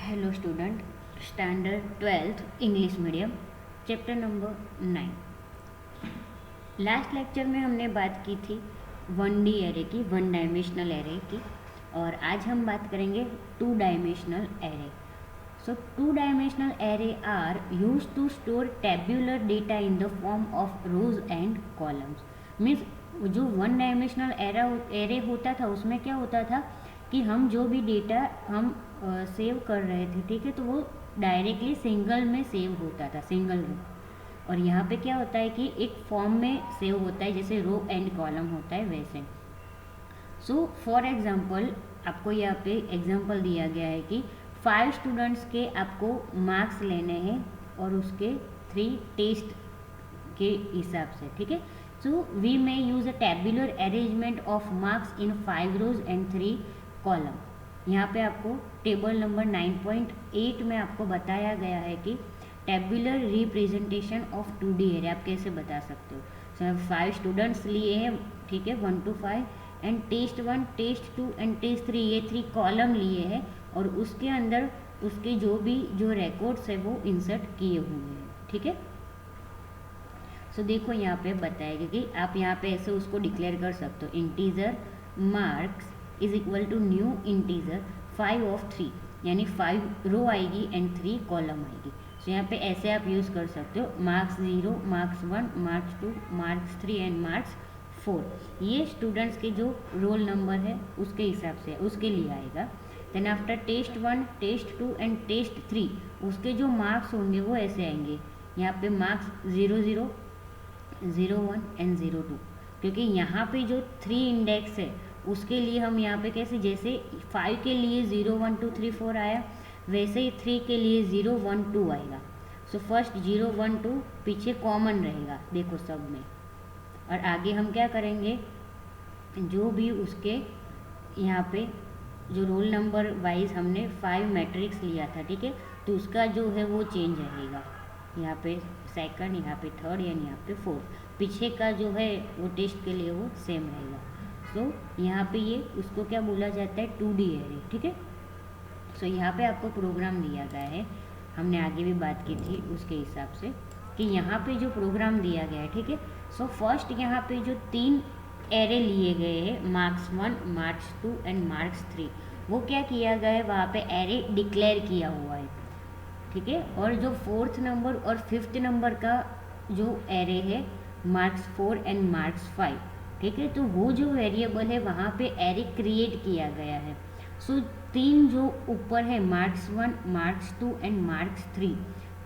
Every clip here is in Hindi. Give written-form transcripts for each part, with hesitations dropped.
Hello student, standard 12th English medium, chapter number 9। Last lecture में हमने बात की थी 1D एरे की, वन डायमेंशनल एरे की, और आज हम बात करेंगे 2 dimensional array. So 2 dimensional array are use to store tabular data in the form of rows and columns. Means जो वन डायमेंशनल एरे होता था उसमें क्या होता था कि हम जो भी डेटा हम सेव कर रहे थे, ठीक है, तो वो डायरेक्टली सिंगल में सेव होता था, सिंगल रो। और यहाँ पे क्या होता है कि एक फॉर्म में सेव होता है, जैसे रो एंड कॉलम होता है वैसे। सो फॉर एग्जांपल आपको यहाँ पे एग्जांपल दिया गया है कि 5 स्टूडेंट्स के आपको मार्क्स लेने हैं और उसके 3 टेस्ट के हिसाब से, ठीक है। So we may use a tabular arrangement of marks in 5 rows and 3 column. यहाँ पे आपको टेबल नंबर 9.8 में आपको बताया गया है कि tabular representation of 2D array आप कैसे बता सकते हो। सो 5 स्टूडेंट्स लिए हैं, ठीक है, 1 to 5, and test 1, test 2 and test 3, ये 3 कॉलम लिए हैं और उसके अंदर उसके जो रिकॉर्ड्स है वो इंसर्ट किए हुए हैं, ठीक है। सो देखो यहाँ पे बताएगा कि आप यहाँ पे ऐसे उसको डिक्लेयर कर सकते हो, integer marks is equal to new integer 5 of 3, यानी 5 रो आएगी एंड 3 कॉलम आएगी। सो यहाँ पे ऐसे आप यूज़ कर सकते हो, marks 0, marks 1, marks 2, marks 3 and marks 4। ये स्टूडेंट्स के जो रोल नंबर है उसके हिसाब से उसके लिए आएगा। Then after test 1, test 2 and test 3 उसके जो मार्क्स होंगे वो ऐसे आएंगे। यहाँ पे मार्क्स 0, 0, 0, 1 एंड 0, 2, क्योंकि यहाँ पे जो 3 इंडेक्स है उसके लिए हम यहाँ पे कैसे, जैसे 5 के लिए 0, 1, 2, 3, 4 आया, वैसे ही 3 के लिए 0, 1, 2 आएगा। सो फर्स्ट 0, 1, 2 पीछे कॉमन रहेगा, देखो सब में। और आगे हम क्या करेंगे, जो भी उसके यहाँ पे जो रोल नंबर वाइज हमने 5 मैट्रिक्स लिया था, ठीक है, तो उसका जो है वो चेंज रहेगा। यहाँ पे सेकंड, यहाँ पे थर्ड एंड यहाँ पे फोर्थ, पीछे का जो है वो टेस्ट के लिए वो सेम रहेगा। सो यहाँ पे ये उसको क्या बोला जाता है, 2D एरे, ठीक है। सो यहाँ पे आपको प्रोग्राम दिया गया है, हमने आगे भी बात की थी उसके हिसाब से कि यहाँ पे जो प्रोग्राम दिया गया है, ठीक है। सो फर्स्ट यहाँ पे जो 3 एरे लिए गए हैं, मार्क्स 1, मार्क्स 2 एंड मार्क्स 3, वो क्या किया गया है, वहाँ पे एरे डिक्लेयर किया हुआ है, ठीक है। और जो 4th नंबर और 5th नंबर का जो एरे है, मार्क्स 4 एंड मार्क्स 5, ठीक है, तो वो जो वेरिएबल है वहाँ पे एरे क्रिएट किया गया है। सो 3 जो ऊपर है, मार्क्स 1, मार्क्स 2 एंड मार्क्स 3,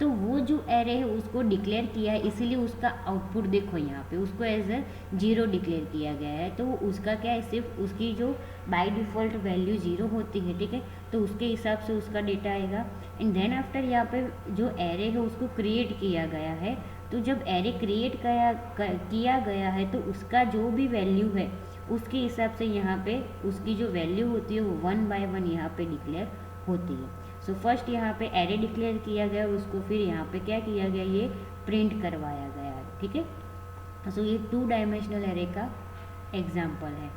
तो वो जो एरे है उसको डिक्लेयर किया है, इसीलिए उसका आउटपुट देखो यहाँ पे उसको एज ए 0 डिक्लेयर किया गया है। तो उसका क्या है, सिर्फ उसकी जो बाय डिफ़ॉल्ट वैल्यू 0 होती है, ठीक है, तो उसके हिसाब से उसका डेटा आएगा। एंड देन आफ्टर यहाँ पे जो एरे है उसको क्रिएट किया गया है, तो जब एरे क्रिएट किया गया है तो उसका जो भी वैल्यू है उसके हिसाब से यहाँ पे उसकी जो वैल्यू होती है वो 1 by 1 यहाँ पे डिक्लेयर होती है। सो फर्स्ट यहाँ पे एरे डिक्लेयर किया गया और उसको फिर यहाँ पे क्या किया गया, ये प्रिंट करवाया गया है, ठीक है। सो ये 2 डायमेंशनल एरे का एग्जाम्पल है।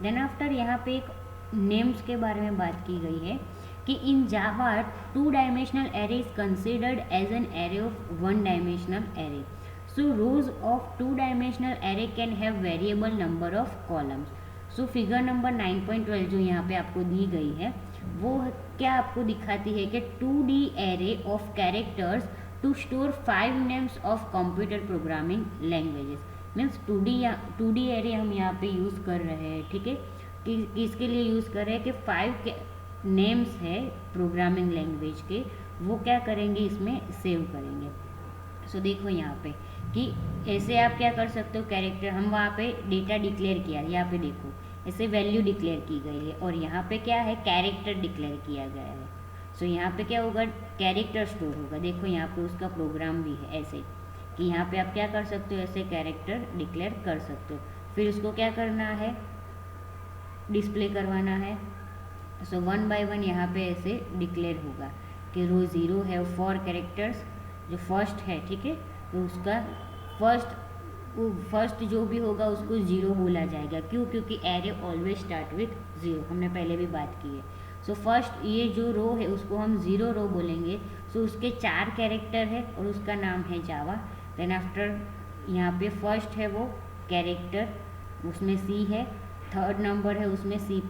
देन आफ्टर यहाँ पे एक नेम्स के बारे में बात की गई है कि in Java 2 dimensional array is considered as an array of 1 dimensional array. So rows of 2 dimensional array can have variable number of columns. So figure number 9.12 जो यहाँ पे आपको दी गई है वो क्या आपको दिखाती है कि 2D array of characters to store 5 names of computer programming languages. Means 2D array हम यहाँ पे यूज़ कर रहे हैं, ठीक है, कि किसके लिए यूज़ कर रहे हैं कि 5 नेम्स है प्रोग्रामिंग लैंग्वेज के, वो क्या करेंगे, इसमें सेव करेंगे। सो देखो यहाँ पे कि ऐसे आप क्या कर सकते हो, कैरेक्टर हम वहाँ पे डेटा डिक्लेयर किया, यहाँ पे देखो ऐसे वैल्यू डिक्लेयर की गई है और यहाँ पे क्या है, कैरेक्टर डिक्लेयर किया गया है। सो यहाँ पे क्या होगा, कैरेक्टर स्टोर होगा। देखो यहाँ पे उसका प्रोग्राम भी है ऐसे कि यहाँ पे आप क्या कर सकते हो, ऐसे कैरेक्टर डिक्लेयर कर सकते हो, फिर उसको क्या करना है, डिस्प्ले करवाना है। सो 1 by 1 यहाँ पे ऐसे डिक्लेयर होगा कि रो 0 है, 4 कैरेक्टर्स जो फर्स्ट है, ठीक है, तो उसका फर्स्ट जो भी होगा उसको 0 बोला जाएगा। क्यों, क्योंकि एरे ऑलवेज स्टार्ट विथ 0, हमने पहले भी बात की है। सो फर्स्ट ये जो रो है उसको हम 0 रो बोलेंगे। सो उसके 4 कैरेक्टर है और उसका नाम है जावा। देन आफ्टर यहाँ पे फर्स्ट है वो कैरेक्टर, उसमें सी है। थर्ड नंबर है उसमें C++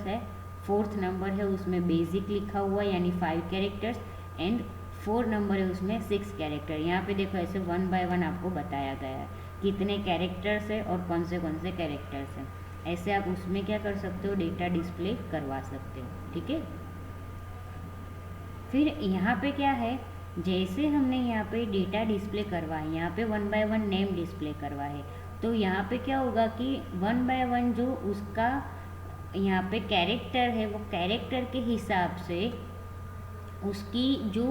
है। फोर्थ नंबर है उसमें बेसिक लिखा हुआ यानी 5 कैरेक्टर्स। एंड 4 नंबर है उसमें 6 कैरेक्टर। यहाँ पे देखो ऐसे 1 बाय 1 आपको बताया गया है कितने कैरेक्टर्स है और कौन से कैरेक्टर्स हैं। ऐसे आप उसमें क्या कर सकते हो, डेटा डिस्प्ले करवा सकते हो। ठीक है, फिर यहाँ पे क्या है, जैसे हमने यहाँ पे डेटा डिस्प्ले करवाए, यहाँ पे 1 बाय 1 नेम डिस्प्ले करवाए, तो यहाँ पे क्या होगा कि 1 बाय 1 जो उसका यहाँ पे कैरेक्टर है वो कैरेक्टर के हिसाब से उसकी जो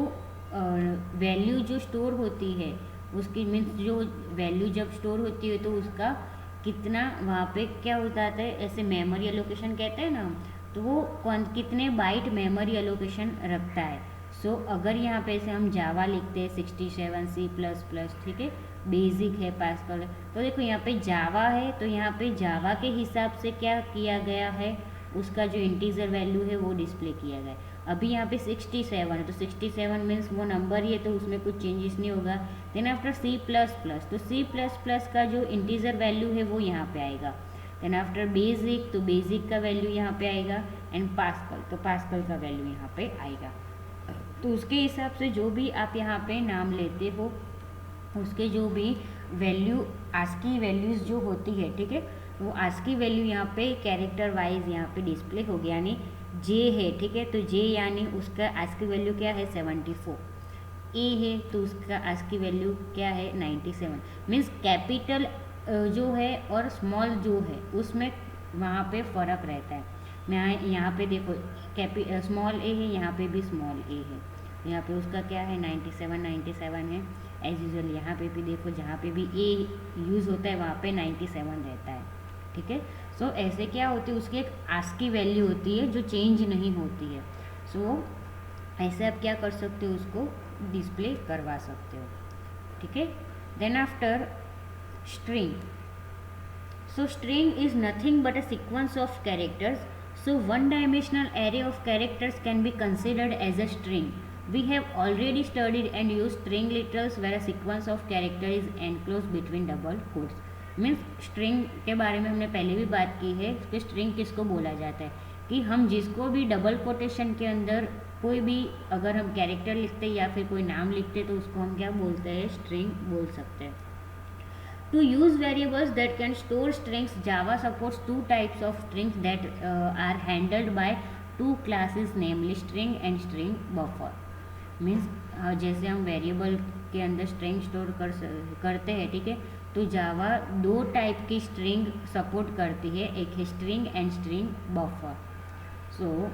वैल्यू जो स्टोर होती है, उसकी मीन्स जो वैल्यू जब स्टोर होती है तो उसका कितना वहाँ पे क्या हो जाता है, ऐसे मेमोरी एलोकेशन कहते हैं ना, तो वो कितने बाइट मेमोरी एलोकेशन रखता है। सो अगर यहाँ पे ऐसे हम जावा लिखते हैं 67 C++, ठीक है, बेसिक है, पास्कल है, तो देखो यहाँ पे जावा है तो यहाँ पे जावा के हिसाब से क्या किया गया है, उसका जो इंटीजर वैल्यू है वो डिस्प्ले किया गया है। अभी यहाँ पे 67 है तो 67 मीन्स वो नंबर ही है तो उसमें कुछ चेंजेस नहीं होगा। देन आफ्टर C++, तो C++ का जो इंटीजर वैल्यू है वो यहाँ पे आएगा। देन आफ्टर बेसिक, तो बेसिक का वैल्यू यहाँ पे आएगा। एंड पास्कल, तो पास्कल का वैल्यू यहाँ पे आएगा। तो उसके हिसाब से जो भी आप यहाँ पे नाम लेते हो उसके जो भी वैल्यू आस्की वैल्यूज़ जो होती है, ठीक है, वो आस्की वैल्यू यहाँ पे कैरेक्टर वाइज यहाँ पे डिस्प्ले हो गया। यानी जे है, ठीक है, तो जे यानी उसका आस्की वैल्यू क्या है 74। ए है तो उसका आस्की वैल्यू क्या है 97। मीन्स कैपिटल जो है और स्मॉल जो है उसमें वहाँ पे फ़र्क रहता है। मैं यहाँ पे देखो स्मॉल ए है, यहाँ पे भी स्मॉल ए है, यहाँ पे उसका क्या है 97 है। एज यूजल यहाँ पे भी देखो जहाँ पे भी ए यूज़ होता है वहाँ पे 97 रहता है। ठीक है, सो ऐसे क्या होती है, उसकी एक आस्की वैल्यू होती है जो चेंज नहीं होती है। सो ऐसे आप क्या कर सकते हो, उसको डिस्प्ले करवा सकते हो। ठीक है, then after string, so string is nothing but a sequence of characters. So one dimensional array of characters can be considered as a string. We have already studied and used string literals where a sequence of character is enclosed between double quotes. Means string के बारे में हमने पहले भी बात की है कि स्ट्रिंग किसको बोला जाता है, कि हम जिसको भी डबल कोटेशन के अंदर कोई भी अगर हम कैरेक्टर लिखते हैं या फिर कोई नाम लिखते हैं तो उसको हम क्या बोलते हैं, स्ट्रिंग बोल सकते हैं। To use variables that can store strings, Java supports two types of strings that are handled by two classes, namely string and string buffer. Means जैसे हम वेरिएबल के अंदर स्ट्रिंग स्टोर करते हैं, ठीक है, तो जावा 2 टाइप की स्ट्रिंग सपोर्ट करती है, एक है string and string buffer. So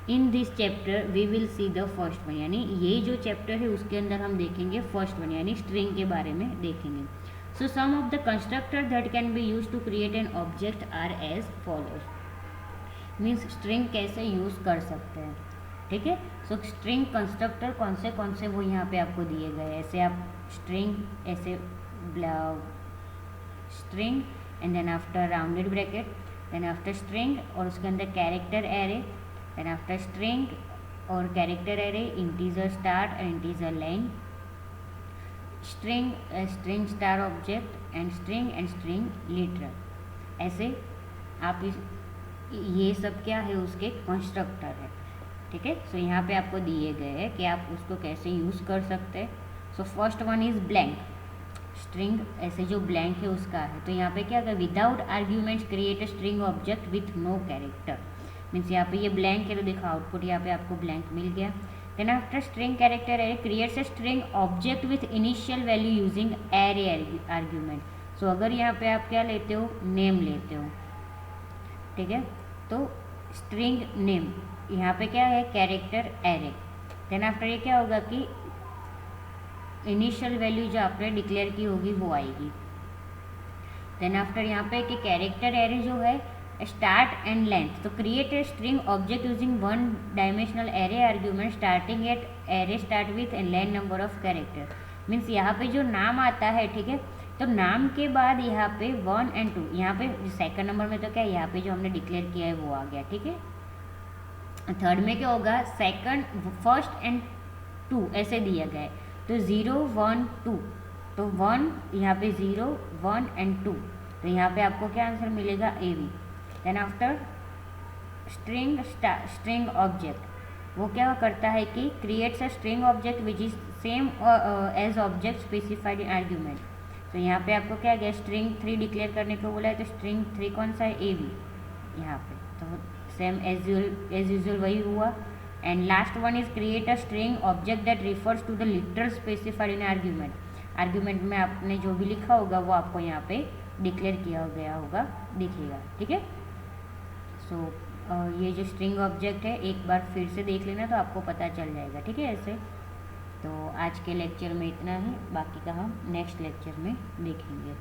in this chapter we will see the first one, यानी ये जो चैप्टर है उसके अंदर हम देखेंगे फर्स्ट वन यानी स्ट्रिंग के बारे में देखेंगे। So some of the constructors that can be used to create an object are as follows. Means string कैसे यूज़ कर सकते हैं, ठीक है। सो स्ट्रिंग कंस्ट्रक्टर कौन से वो यहाँ पे आपको दिए गए। ऐसे आप स्ट्रिंग ऐसे string and then after rounded bracket, then after string और उसके अंदर character array, then after string और character array, integer start and integer length, string star object and string literal. ऐसे आप ये सब क्या है, उसके कंस्ट्रक्टर है, ठीक है। सो यहाँ पे आपको दिए गए हैं कि आप उसको कैसे यूज़ कर सकते हैं। So first one is blank string, ऐसे जो ब्लैंक है उसका है, तो यहाँ पे क्या है, without arguments create a string object with no character. Means यहाँ पे ये ब्लैंक है तो देखो आउटपुट यहाँ पे आपको ब्लैंक मिल गया। Then after string character array creates a string object with initial value using array argument. So अगर यहाँ पे आप क्या लेते हो, नेम लेते हो, ठीक है, तो string नेम यहाँ पे क्या है, कैरेक्टर एरे। देन आफ्टर ये क्या होगा कि इनिशियल वैल्यू जो आपने डिक्लेयर की होगी वो आएगी। देन आफ्टर यहाँ पे कि कैरेक्टर एरे जो है स्टार्ट एंड लेंथ, तो create a string object using 1 dimensional array argument starting at array start with and length number of character. Means यहाँ पे जो नाम आता है, ठीक है, तो नाम के बाद यहाँ पे 1 और 2, यहाँ पे सेकंड नंबर में तो क्या है, यहाँ पे जो हमने डिक्लेयर किया है वो आ गया, ठीक है। थर्ड में क्या होगा, सेकंड, फर्स्ट एंड टू ऐसे दिया गया है, तो 0 1 2, तो 1 यहाँ पे 0 1 एंड 2, तो यहाँ पे आपको क्या आंसर मिलेगा, A B. Then after string object, वो क्या करता है कि creates a string object which is same as object specified in argument. तो यहाँ पे आपको क्या गया, स्ट्रिंग 3 डिक्लेयर करने को बोला है, तो स्ट्रिंग 3 कौन सा है, ए बी यहाँ पे, तो सेम एज यूजुअल वही हुआ। And last one is create a string object that refers to the literal specified in argument. Argument में आपने जो भी लिखा होगा वो आपको यहाँ पे डिक्लेयर किया गया होगा, दिखेगा, ठीक है। सो ये जो स्ट्रिंग ऑब्जेक्ट है एक बार फिर से देख लेना तो आपको पता चल जाएगा, ठीक है ऐसे। तो आज के लेक्चर में इतना ही, बाकी का हम नेक्स्ट लेक्चर में देखेंगे।